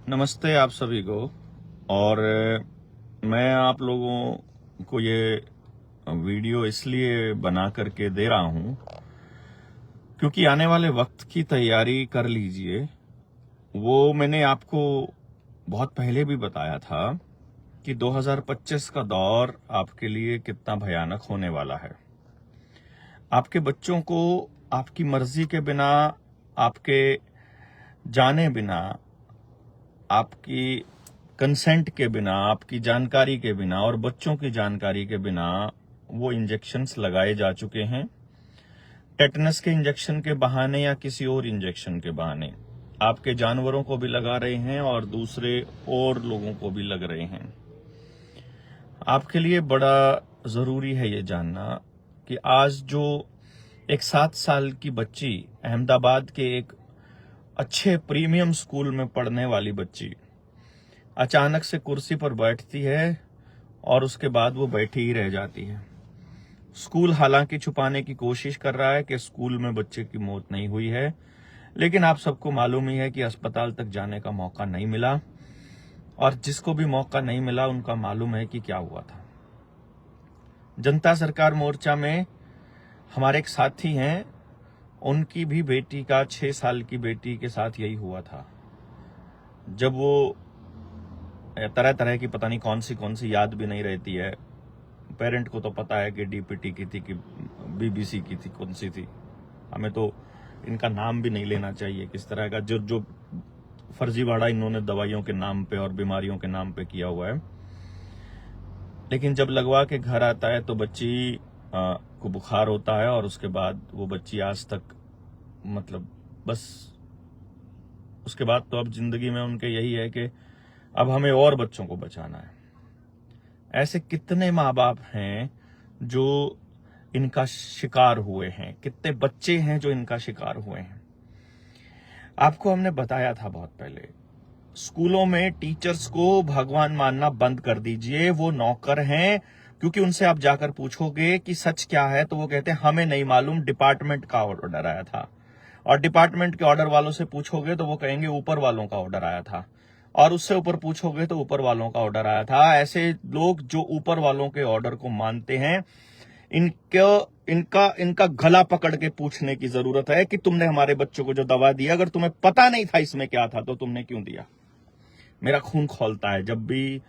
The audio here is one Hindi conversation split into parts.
नमस्ते आप सभी को। और मैं आप लोगों को ये वीडियो इसलिए बना करके दे रहा हूं क्योंकि आने वाले वक्त की तैयारी कर लीजिए। वो मैंने आपको बहुत पहले भी बताया था कि 2025 का दौर आपके लिए कितना भयानक होने वाला है। आपके बच्चों को आपकी मर्जी के बिना, आपके जाने बिना, आपकी कंसेंट के बिना, आपकी जानकारी के बिना और बच्चों की जानकारी के बिना वो इंजेक्शंस लगाए जा चुके हैं। टेटनस के इंजेक्शन के बहाने या किसी और इंजेक्शन के बहाने आपके जानवरों को भी लगा रहे हैं और दूसरे और लोगों को भी लग रहे हैं। आपके लिए बड़ा जरूरी है ये जानना कि आज जो एक 7 साल की बच्ची, अहमदाबाद के एक अच्छे प्रीमियम स्कूल में पढ़ने वाली बच्ची, अचानक से कुर्सी पर बैठती है और उसके बाद वो बैठी ही रह जाती है। स्कूल हालांकि छुपाने की कोशिश कर रहा है कि स्कूल में बच्चे की मौत नहीं हुई है, लेकिन आप सबको मालूम ही है कि अस्पताल तक जाने का मौका नहीं मिला, और जिसको भी मौका नहीं मिला उनका मालूम है कि क्या हुआ था। जनता सरकार मोर्चा में हमारे एक साथी हैं, उनकी भी बेटी का 6 साल की बेटी के साथ यही हुआ था। जब वो तरह तरह की पता नहीं कौन सी याद भी नहीं रहती है। पेरेंट को तो पता है कि डीपीटी की थी कि बीबीसी की थी, कौन सी थी। हमें तो इनका नाम भी नहीं लेना चाहिए, किस तरह का जो फर्जीवाड़ा इन्होंने दवाइयों के नाम पे और बीमारियों के नाम पे किया हुआ है। लेकिन जब लगवा के घर आता है तो बच्ची को बुखार होता है और उसके बाद वो बच्ची आज तक, मतलब बस उसके बाद तो अब जिंदगी में उनके यही है कि अब हमें और बच्चों को बचाना है। ऐसे कितने माँ बाप हैं जो इनका शिकार हुए हैं, कितने बच्चे हैं जो इनका शिकार हुए हैं। आपको हमने बताया था बहुत पहले, स्कूलों में टीचर्स को भगवान मानना बंद कर दीजिए। वो नौकर हैं, क्योंकि उनसे आप जाकर पूछोगे कि सच क्या है तो वो कहते हैं हमें नहीं मालूम, डिपार्टमेंट का ऑर्डर आया था। और डिपार्टमेंट के ऑर्डर वालों से पूछोगे तो वो कहेंगे ऊपर वालों का ऑर्डर आया था, और उससे ऊपर पूछोगे तो ऊपर वालों का ऑर्डर आया था। ऐसे लोग जो ऊपर वालों के ऑर्डर को मानते हैं, इनका गला पकड़ के पूछने की जरूरत है कि तुमने हमारे बच्चों को जो दवा दिया, अगर तुम्हें पता नहीं था इसमें क्या था तो तुमने क्यों दिया। मेरा खून खौलता है जब भी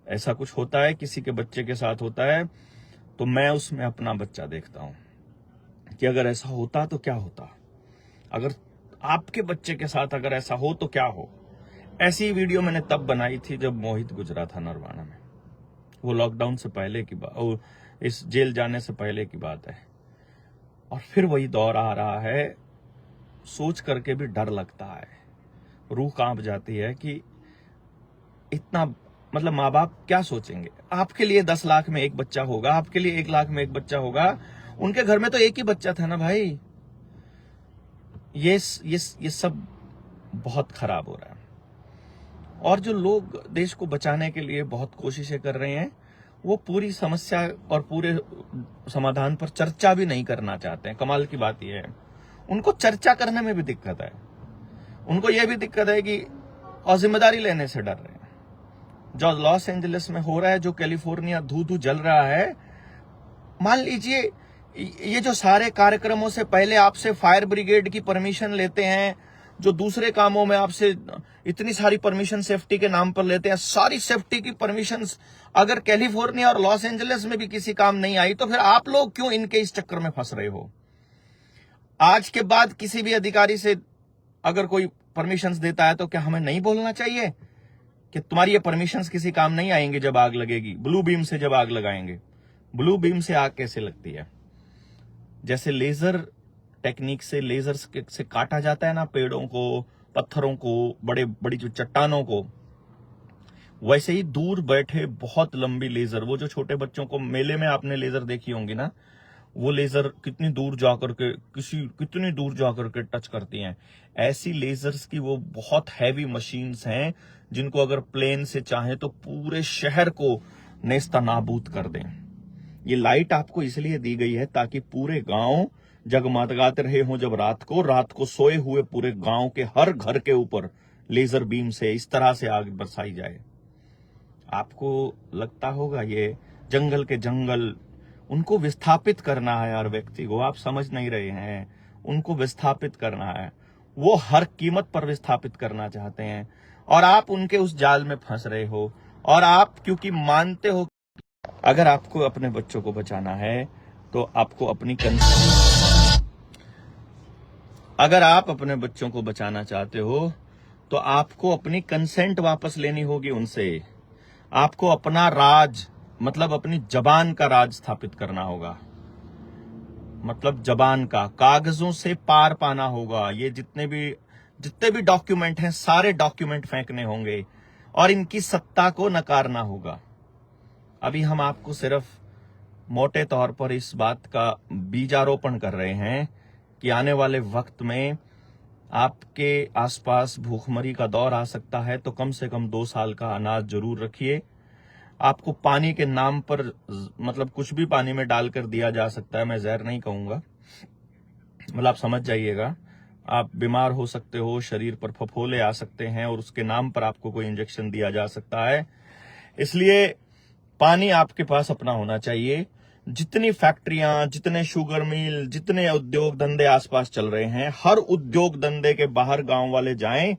ऐसा कुछ होता है, किसी के बच्चे के साथ होता है, तो मैं उसमें अपना बच्चा देखता हूं कि अगर ऐसा होता तो क्या होता, अगर आपके बच्चे के साथ अगर ऐसा हो तो क्या हो। ऐसी वीडियो मैंने तब बनाई थी जब मोहित गुजरा था नरवाना में। वो लॉकडाउन से पहले की बात, और इस जेल जाने से पहले की बात है। और फिर वही दौर आ रहा है। सोच करके भी डर लगता है, रूह कांप जाती है कि इतना, मतलब माँ बाप क्या सोचेंगे। आपके लिए 10 लाख में एक बच्चा होगा, आपके लिए 1 लाख में एक बच्चा होगा, उनके घर में तो एक ही बच्चा था ना भाई। ये सब बहुत खराब हो रहा है। और जो लोग देश को बचाने के लिए बहुत कोशिशें कर रहे हैं, वो पूरी समस्या और पूरे समाधान पर चर्चा भी नहीं करना चाहते हैं। कमाल की बात यह है, उनको चर्चा करने में भी दिक्कत है। उनको यह भी दिक्कत है कि, और जिम्मेदारी लेने से डर रहे हैं। जो लॉस एंजलिस में हो रहा है, जो कैलिफोर्निया धू धू जल रहा है, मान लीजिए ये जो सारे कार्यक्रमों से पहले आपसे फायर ब्रिगेड की परमिशन लेते हैं, जो दूसरे कामों में आपसे इतनी सारी परमिशन सेफ्टी के नाम पर लेते हैं, सारी सेफ्टी की परमिशंस अगर कैलिफोर्निया और लॉस एंजलिस में भी किसी काम नहीं आई, तो फिर आप लोग क्यों इनके इस चक्कर में फंस रहे हो। आज के बाद किसी भी अधिकारी से अगर कोई परमिशंस देता है तो क्या हमें नहीं बोलना चाहिए कि तुम्हारी ये परमिशंस किसी काम नहीं आएंगे जब आग लगेगी। ब्लू बीम से जब आग लगाएंगे, ब्लू बीम से आग कैसे लगती है, जैसे लेजर टेक्निक से, लेजर से काटा जाता है ना पेड़ों को, पत्थरों को, बड़ी जो चट्टानों को, वैसे ही दूर बैठे बहुत लंबी लेजर, वो जो छोटे बच्चों को मेले में आपने लेजर देखी होंगी ना, वो लेजर कितनी दूर जाकर के टच करती हैं। ऐसी लेजर्स की वो बहुत हैवी मशीन्स हैं जिनको अगर प्लेन से चाहे तो पूरे शहर को नेस्ता नाबूद कर दें। ये लाइट आपको इसलिए दी गई है ताकि पूरे गांव जगमगाते रहे हों जब रात को सोए हुए पूरे गांव के हर घर के ऊपर लेजर बीम से इस तरह से आग बरसाई जाए। आपको लगता होगा ये जंगल के जंगल, उनको विस्थापित करना है हर व्यक्ति को, आप समझ नहीं रहे हैं, उनको विस्थापित करना है, वो हर कीमत पर विस्थापित करना चाहते हैं और आप उनके उस जाल में फंस रहे हो। और आप क्योंकि मानते हो अगर आपको अपने बच्चों को बचाना है तो आपको अगर आप अपने बच्चों को बचाना चाहते हो तो आपको अपनी कंसेंट वापस लेनी होगी उनसे। आपको अपना राज मतलब अपनी जबान का राज स्थापित करना होगा, मतलब जबान का, कागजों से पार पाना होगा। ये जितने भी डॉक्यूमेंट हैं सारे डॉक्यूमेंट फेंकने होंगे और इनकी सत्ता को नकारना होगा। अभी हम आपको सिर्फ मोटे तौर पर इस बात का बीजारोपण कर रहे हैं कि आने वाले वक्त में आपके आसपास भूखमरी का दौर आ सकता है, तो कम से कम 2 साल का अनाज जरूर रखिए। आपको पानी के नाम पर मतलब कुछ भी पानी में डालकर दिया जा सकता है, मैं जहर नहीं कहूंगा, मतलब आप समझ जाइएगा। आप बीमार हो सकते हो, शरीर पर फफोले आ सकते हैं और उसके नाम पर आपको कोई इंजेक्शन दिया जा सकता है। इसलिए पानी आपके पास अपना होना चाहिए। जितनी फैक्ट्रियां, जितने शुगर मिल, जितने उद्योग धंधे आसपास चल रहे हैं, हर उद्योग धंधे के बाहर गांव वाले जाएं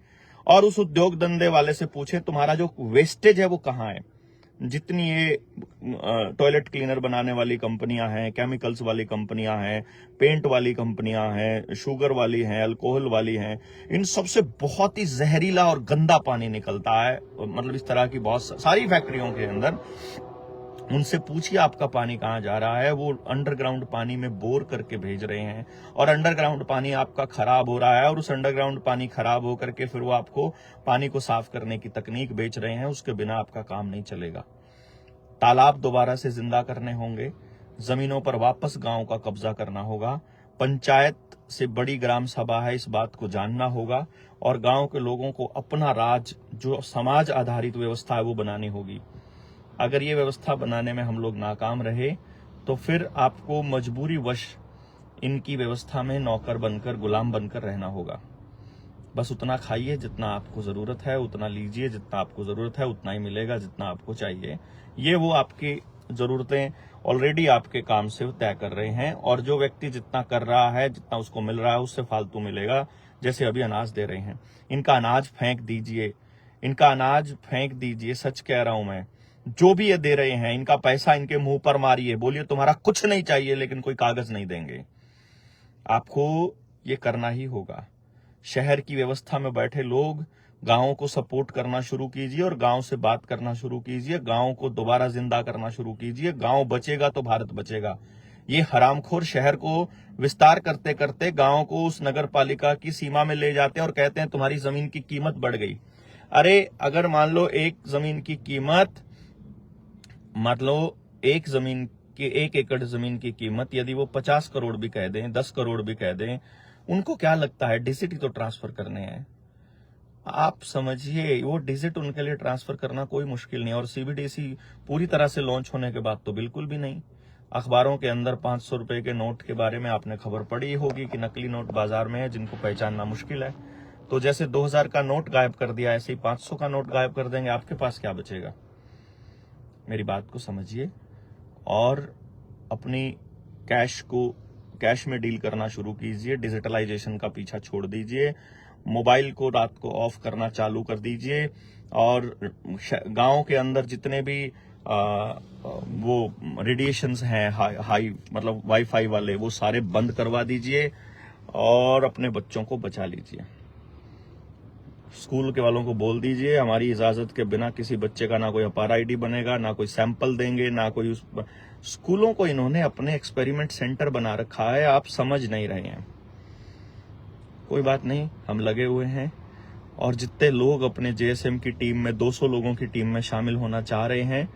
और उस उद्योग धंधे वाले से पूछें तुम्हारा जो वेस्टेज है वो कहाँ है। जितनी ये टॉयलेट क्लीनर बनाने वाली कंपनियां हैं, केमिकल्स वाली कंपनियां हैं, पेंट वाली कंपनियां हैं, शुगर वाली हैं, अल्कोहल वाली हैं, इन सबसे बहुत ही जहरीला और गंदा पानी निकलता है। मतलब इस तरह की बहुत सारी फैक्ट्रियों के अंदर। उनसे पूछिए आपका पानी कहाँ जा रहा है। वो अंडरग्राउंड पानी में बोर करके भेज रहे हैं और अंडरग्राउंड पानी आपका खराब हो रहा है और उस अंडरग्राउंड पानी खराब होकर के फिर वो आपको पानी को साफ करने की तकनीक बेच रहे हैं। उसके बिना आपका काम नहीं चलेगा। तालाब दोबारा से जिंदा करने होंगे, जमीनों पर वापस गांव का कब्जा करना होगा। पंचायत से बड़ी ग्राम सभा है, इस बात को जानना होगा और गांव के लोगों को अपना राज, जो समाज आधारित व्यवस्था है, वो बनानी होगी। अगर ये व्यवस्था बनाने में हम लोग नाकाम रहे तो फिर आपको मजबूरी वश इनकी व्यवस्था में नौकर बनकर, गुलाम बनकर रहना होगा। बस उतना खाइए जितना आपको जरूरत है, उतना लीजिए जितना आपको जरूरत है, उतना ही मिलेगा जितना आपको चाहिए। ये वो आपकी जरूरतें ऑलरेडी आपके काम से तय कर रहे हैं और जो व्यक्ति जितना कर रहा है, जितना उसको मिल रहा है, उससे फालतू मिलेगा। जैसे अभी अनाज दे रहे हैं, इनका अनाज फेंक दीजिए, इनका अनाज फेंक दीजिए। सच कह रहा हूं मैं, जो भी ये दे रहे हैं इनका पैसा इनके मुंह पर मारिए, बोलिए तुम्हारा कुछ नहीं चाहिए, लेकिन कोई कागज नहीं देंगे। आपको ये करना ही होगा। शहर की व्यवस्था में बैठे लोग गांवों को सपोर्ट करना शुरू कीजिए और गांव से बात करना शुरू कीजिए। गांव को दोबारा जिंदा करना शुरू कीजिए। गांव बचेगा तो भारत बचेगा। ये हरामखोर शहर को विस्तार करते करते गांव को उस नगर पालिका की सीमा में ले जाते हैं और कहते हैं तुम्हारी जमीन की कीमत बढ़ गई। अरे अगर मान लो एक जमीन की कीमत, मतलब एक एकड़ जमीन की कीमत यदि वो 50 करोड़ भी कह दें, 10 करोड़ भी कह दें, उनको क्या लगता है डिजिट ही तो ट्रांसफर करने हैं। आप समझिए, वो डिजिट उनके लिए ट्रांसफर करना कोई मुश्किल नहीं। और सीबीडीसी पूरी तरह से लॉन्च होने के बाद तो बिल्कुल भी नहीं। अखबारों के अंदर 500 रुपए के नोट के बारे में आपने खबर पढ़ी होगी कि नकली नोट बाजार में है जिनको पहचानना मुश्किल है। तो जैसे 2000 का नोट गायब कर दिया, ऐसे ही 500 का नोट गायब कर देंगे, आपके पास क्या बचेगा। मेरी बात को समझिए और अपनी कैश में डील करना शुरू कीजिए। डिजिटलाइजेशन का पीछा छोड़ दीजिए। मोबाइल को रात को ऑफ करना चालू कर दीजिए और गांव के अंदर जितने भी वो रेडिएशंस हैं हाई मतलब वाईफाई वाले, वो सारे बंद करवा दीजिए और अपने बच्चों को बचा लीजिए। स्कूल के वालों को बोल दीजिए हमारी इजाजत के बिना किसी बच्चे का ना कोई अपार आईडी बनेगा, ना कोई सैंपल देंगे, ना कोई स्कूलों को इन्होंने अपने एक्सपेरिमेंट सेंटर बना रखा है, आप समझ नहीं रहे हैं। कोई बात नहीं, हम लगे हुए हैं और जितने लोग अपने जेएसएम की टीम में 200 लोगों की टीम में शामिल होना चाह रहे हैं,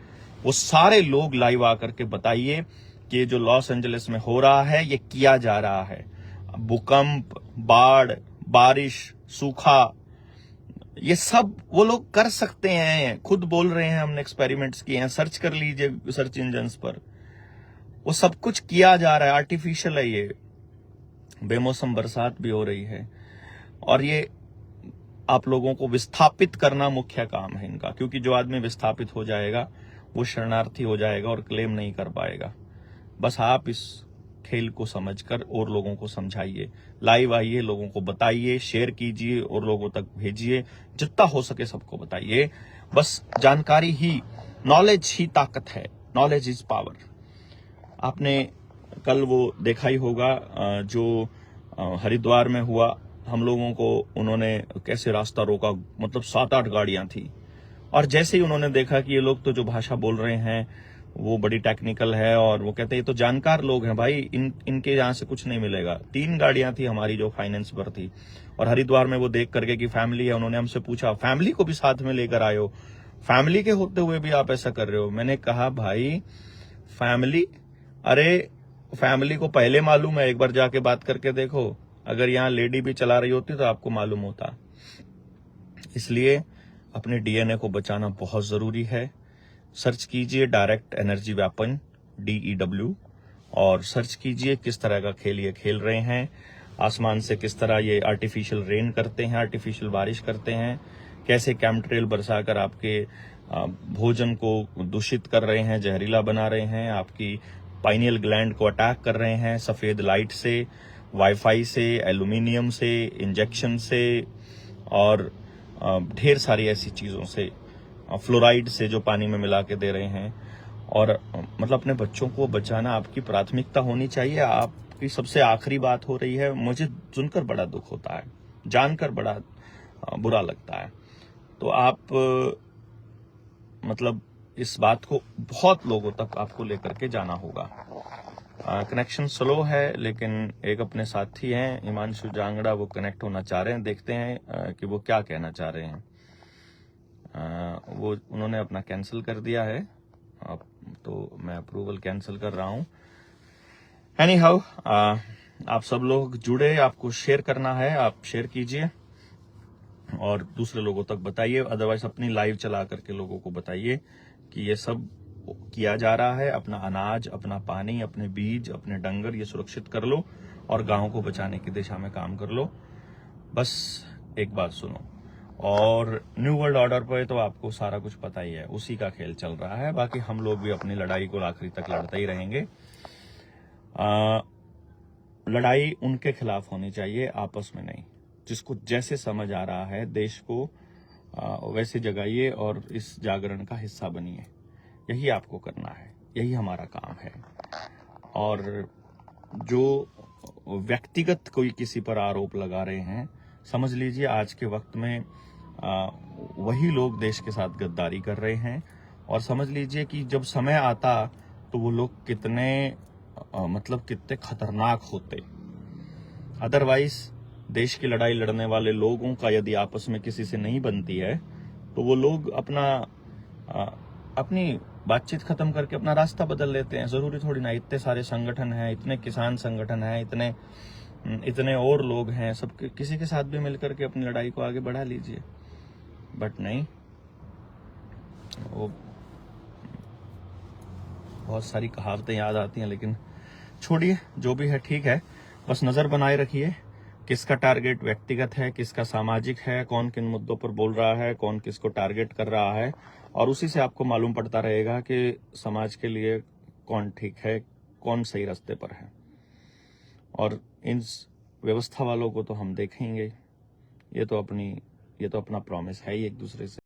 वो सारे लोग लाइव आकर के बताइए कि ये जो लॉस एंजलिस में हो रहा है ये किया जा रहा है। भूकंप, बाढ़, बारिश, सूखा, ये सब वो लोग कर सकते हैं। खुद बोल रहे हैं हमने एक्सपेरिमेंट्स किए हैं, सर्च कर लीजिए सर्च इंजन्स पर, वो सब कुछ किया जा रहा है। आर्टिफिशियल है ये, बेमौसम बरसात भी हो रही है और ये आप लोगों को विस्थापित करना मुख्य काम है इनका, क्योंकि जो आदमी विस्थापित हो जाएगा वो शरणार्थी हो जाएगा और क्लेम नहीं कर पाएगा। बस आप इस खेल को समझकर और लोगों को समझाइए, लाइव आइए, लोगों को बताइए, शेयर कीजिए और लोगों तक भेजिए, जितना हो सके सबको बताइए। बस जानकारी ही, नॉलेज ही ताकत है, नॉलेज इज पावर। आपने कल वो देखा ही होगा जो हरिद्वार में हुआ, हम लोगों को उन्होंने कैसे रास्ता रोका, मतलब 7-8 गाड़ियां थी, और जैसे ही उन्होंने देखा कि ये लोग तो जो भाषा बोल रहे हैं वो बड़ी टेक्निकल है, और वो कहते हैं ये तो जानकार लोग हैं भाई, इनके यहाँ से कुछ नहीं मिलेगा। 3 गाड़ियां थी हमारी जो फाइनेंस पर थी, और हरिद्वार में वो देख करके कि फैमिली है, उन्होंने हमसे पूछा फैमिली को भी साथ में लेकर आए हो, फैमिली के होते हुए भी आप ऐसा कर रहे हो। मैंने कहा भाई फैमिली, अरे फैमिली को पहले मालूम है, एक बार जाके बात करके देखो, अगर यहाँ लेडी भी चला रही होती तो आपको मालूम होता। इसलिए अपने डीएनए को बचाना बहुत जरूरी है। सर्च कीजिए डायरेक्ट एनर्जी वेपन DEW, और सर्च कीजिए किस तरह का खेल ये खेल रहे हैं, आसमान से किस तरह ये आर्टिफिशियल रेन करते हैं, आर्टिफिशियल बारिश करते हैं, कैसे केमिकल बरसाकर आपके भोजन को दूषित कर रहे हैं, जहरीला बना रहे हैं, आपकी पाइनियल ग्लैंड को अटैक कर रहे हैं सफेद लाइट से, वाईफाई से, एल्यूमिनियम से, इंजेक्शन से, और ढेर सारी ऐसी चीजों से, फ्लोराइड से जो पानी में मिला के दे रहे हैं। और मतलब अपने बच्चों को बचाना आपकी प्राथमिकता होनी चाहिए, आपकी सबसे आखिरी बात हो रही है। मुझे सुनकर बड़ा दुख होता है, जानकर बड़ा बुरा लगता है। तो आप मतलब इस बात को बहुत लोगों तक आपको लेकर के जाना होगा। कनेक्शन स्लो है, लेकिन एक अपने साथी हैं हिमांशु जांगड़ा, वो कनेक्ट होना चाह रहे हैं, देखते हैं कि वो क्या कहना चाह रहे हैं। वो उन्होंने अपना कैंसिल कर दिया है, तो मैं अप्रूवल कैंसिल कर रहा हूं। एनी हाउ, आप सब लोग जुड़े, आपको शेयर करना है, आप शेयर कीजिए और दूसरे लोगों तक बताइए। अदरवाइज अपनी लाइव चला करके लोगों को बताइए कि ये सब किया जा रहा है। अपना अनाज, अपना पानी, अपने बीज, अपने डंगर ये सुरक्षित कर लो और गांव को बचाने की दिशा में काम कर लो। बस एक बात सुनो, और न्यू वर्ल्ड ऑर्डर पर तो आपको सारा कुछ पता ही है, उसी का खेल चल रहा है। बाकी हम लोग भी अपनी लड़ाई को आखिरी तक लड़ते ही रहेंगे। लड़ाई उनके खिलाफ होनी चाहिए, आपस में नहीं। जिसको जैसे समझ आ रहा है देश को वैसे जगाइए और इस जागरण का हिस्सा बनिए। यही आपको करना है, यही हमारा काम है। और जो व्यक्तिगत कोई किसी पर आरोप लगा रहे हैं, समझ लीजिए आज के वक्त में वही लोग देश के साथ गद्दारी कर रहे हैं। और समझ लीजिए कि जब समय आता तो वो लोग कितने मतलब कितने खतरनाक होते। अदरवाइज देश की लड़ाई लड़ने वाले लोगों का यदि आपस में किसी से नहीं बनती है तो वो लोग अपनी बातचीत खत्म करके अपना रास्ता बदल लेते हैं। जरूरी थोड़ी ना, इतने सारे संगठन हैं, इतने किसान संगठन हैं, इतने और लोग हैं, सब किसी के साथ भी मिलकर के अपनी लड़ाई को आगे बढ़ा लीजिए। बट नहीं, वो बहुत सारी कहावतें याद आती हैं, लेकिन छोड़िए, जो भी है ठीक है। बस नजर बनाए रखिए किसका टारगेट व्यक्तिगत है, किसका सामाजिक है, कौन किन मुद्दों पर बोल रहा है, कौन किसको टारगेट कर रहा है, और उसी से आपको मालूम पड़ता रहेगा कि समाज के लिए कौन ठीक है, कौन सही रास्ते पर है। और इन व्यवस्था वालों को तो हम देखेंगे, ये तो अपना प्रॉमिस है ही एक दूसरे से।